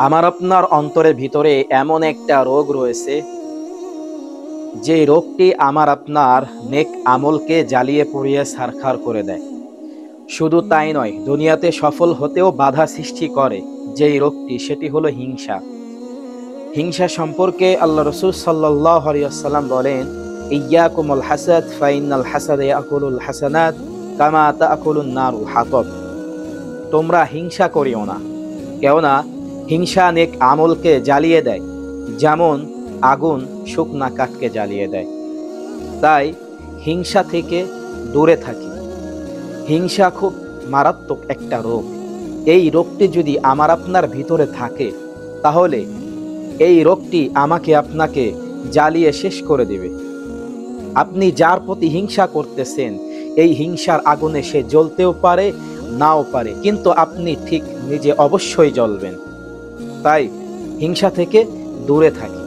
আমার আপনার অন্তরের ভিতরে এমন একটা রোগ রয়েছে, যে রোগটি আমার আপনার নেক আমলকে জ্বালিয়ে পুড়িয়ে ছারখার করে দেয়। শুধু তাই নয়, দুনিয়াতে সফল হতেও বাধা সৃষ্টি করে যেই রোগটি, সেটি হলো হিংসা। হিংসা সম্পর্কে আল্লাহ রাসূল সাল্লাল্লাহু আলাইহি ওয়াসাল্লাম বলেন, ইয়াকুমুল হাসাদ ফাইনাল হাসাদ ইয়াকুলুল হাসানাত কামা তাকুলুন নারুল হাতব। তোমরা হিংসা করিও না, কেননা হিংসা নেক আমলকে জ্বালিয়ে দেয়, যেমন আগুন শুকনা কাঠকে জ্বালিয়ে দেয়। তাই হিংসা থেকে দূরে থাকি। হিংসা খুব মারাত্মক একটা রোগ। এই রোগটি যদি আমার আপনার ভিতরে থাকে, তাহলে এই রোগটি আমাকে আপনাকে জ্বালিয়ে শেষ করে দেবে। আপনি যার প্রতি হিংসা করতেছেন, এই হিংসার আগুনে সে জ্বলতেও পারে, নাও পারে, কিন্তু আপনি ঠিক নিজে অবশ্যই জ্বলবেন। তাই হিংসা থেকে দূরে থাকি।